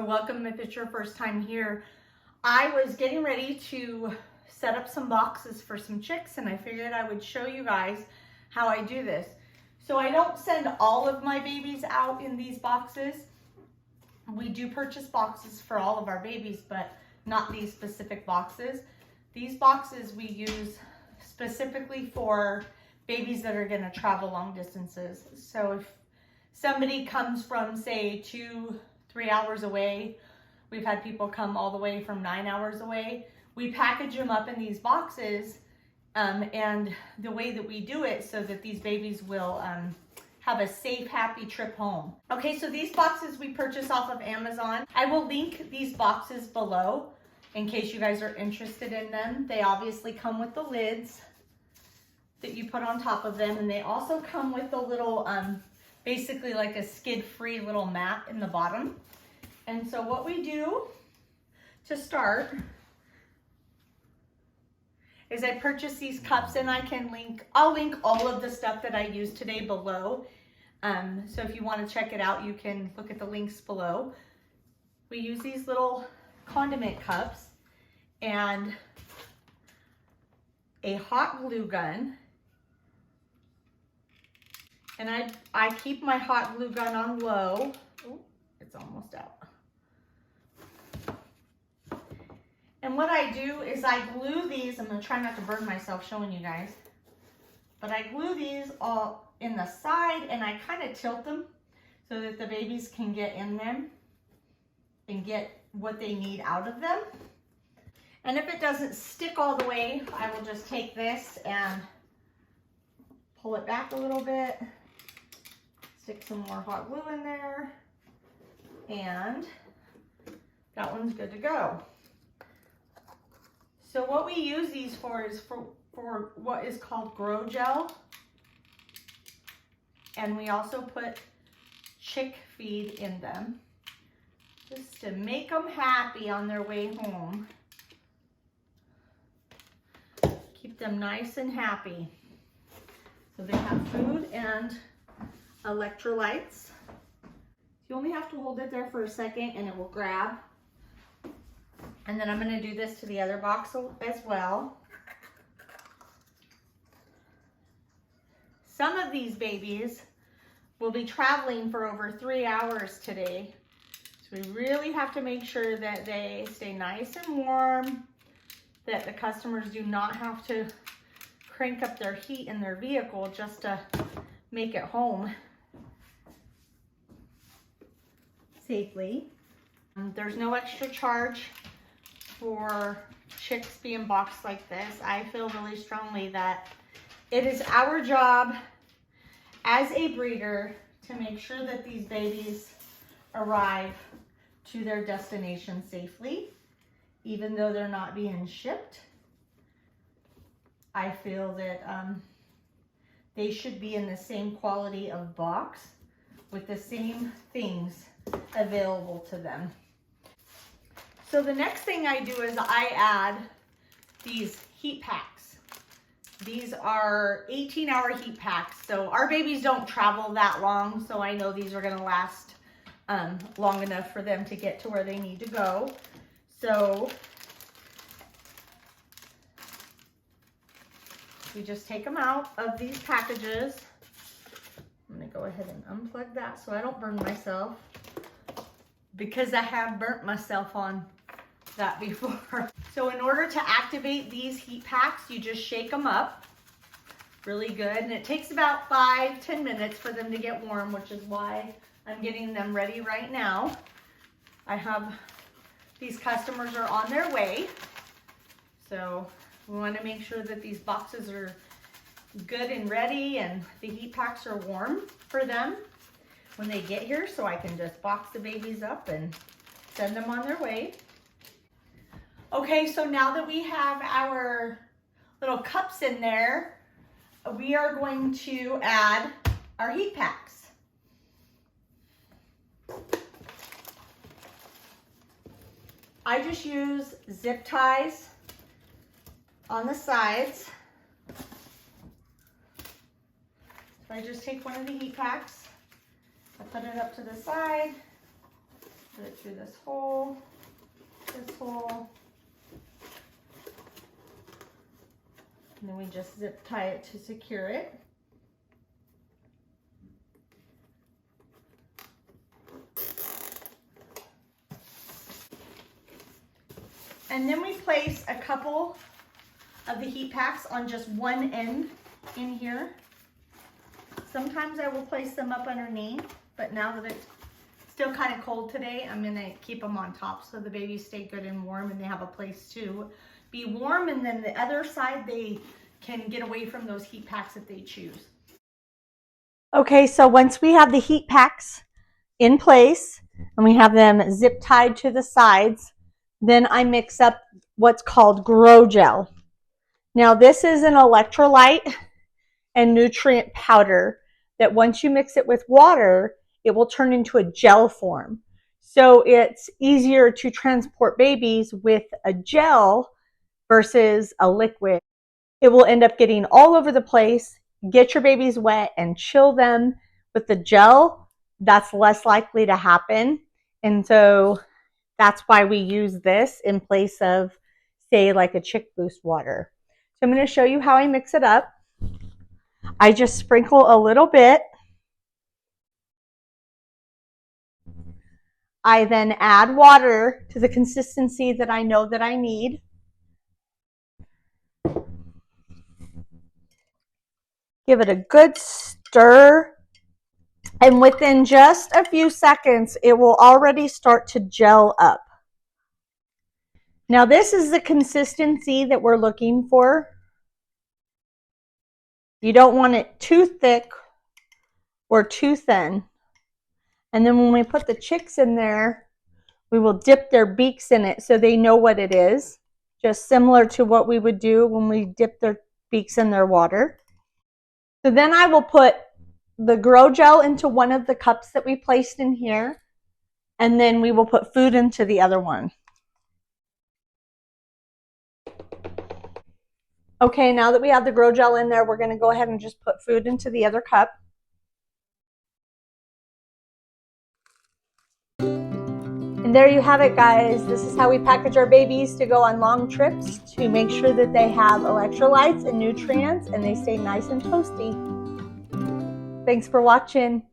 welcome if it's your first time here. I was getting ready to set up some boxes for some chicks, and I figured I would show you guys how I do this. So I don't send all of my babies out in these boxes. We do purchase boxes for all of our babies, but not these specific boxes. These boxes we use specifically for babies that are going to travel long distances. So if somebody comes from, say, 2-3 hours away, we've had people come all the way from 9 hours away, we package them up in these boxes, and the way that we do it so that these babies will have a safe, happy trip home. Okay, so these boxes we purchase off of Amazon. I will link these boxes below in case you guys are interested in them. They obviously come with the lids that you put on top of them, and they also come with a little, basically like a skid-free little mat in the bottom. And so what we do to start is I purchase these cups, and I'll link all of the stuff that I use today below. So if you want to check it out, you can look at the links below. We use these little condiment cups and a hot glue gun. And I keep my hot glue gun on low. Oh, it's almost out. And what I do is I glue these. I'm going to try not to burn myself showing you guys. But I glue these all in the side, and I kind of tilt them so that the babies can get in them and get what they need out of them. And if it doesn't stick all the way, I will just take this and pull it back a little bit, stick some more hot glue in there, and that one's good to go. So what we use these for is for what is called Grogel. And we also put chick feed in them just to make them happy on their way home. Keep them nice and happy. So they have food and electrolytes. You only have to hold it there for a second and it will grab. And then I'm going to do this to the other box as well. Some of these babies will be traveling for over 3 hours today. So we really have to make sure that they stay nice and warm, that the customers do not have to crank up their heat in their vehicle just to make it home safely. There's no extra charge for chicks being boxed like this. I feel really strongly that it is our job as a breeder to make sure that these babies arrive to their destination safely, even though they're not being shipped. I feel that they should be in the same quality of box with the same things available to them. So the next thing I do is I add these heat packs. These are 18-hour heat packs. So our babies don't travel that long, so I know these are gonna last long enough for them to get to where they need to go. So we just take them out of these packages. I'm gonna go ahead and unplug that so I don't burn myself, because I have burnt myself on that before. So in order to activate these heat packs, you just shake them up really good, and it takes about 5-10 minutes for them to get warm, which is why I'm getting them ready right now. I have these customers are on their way, so we want to make sure that these boxes are good and ready and the heat packs are warm for them when they get here, so I can just box the babies up and send them on their way. Okay, so now that we have our little cups in there, we are going to add our heat packs. I just use zip ties on the sides. So I just take one of the heat packs, I put it up to the side, Put it through this hole, and then we just zip tie it to secure it. And then we place a couple of the heat packs on just one end in here. Sometimes I will place them up underneath, but now that it's still kind of cold today, I'm gonna keep them on top so the babies stay good and warm and they have a place to be warm, and then the other side they can get away from those heat packs if they choose. Okay, so once we have the heat packs in place and we have them zip tied to the sides, then I mix up what's called Grogel. Now this is an electrolyte and nutrient powder that once you mix it with water, it will turn into a gel form. So it's easier to transport babies with a gel versus a liquid. It will end up getting all over the place, get your babies wet and chill them. With the gel, that's less likely to happen. And so that's why we use this in place of, say, like a Chick Boost water. So I'm going to show you how I mix it up. I just sprinkle a little bit. I then add water to the consistency that I know that I need. Give it a good stir. And within just a few seconds, it will already start to gel up. Now this is the consistency that we're looking for. You don't want it too thick or too thin. And then when we put the chicks in there, we will dip their beaks in it so they know what it is. Just similar to what we would do when we dip their beaks in their water. So then I will put the Grogel into one of the cups that we placed in here, and then we will put food into the other one. Okay, now that we have the Grogel in there, we're going to go ahead and just put food into the other cup. And there you have it, guys. This is how we package our babies to go on long trips to make sure that they have electrolytes and nutrients and they stay nice and toasty. Thanks for watching.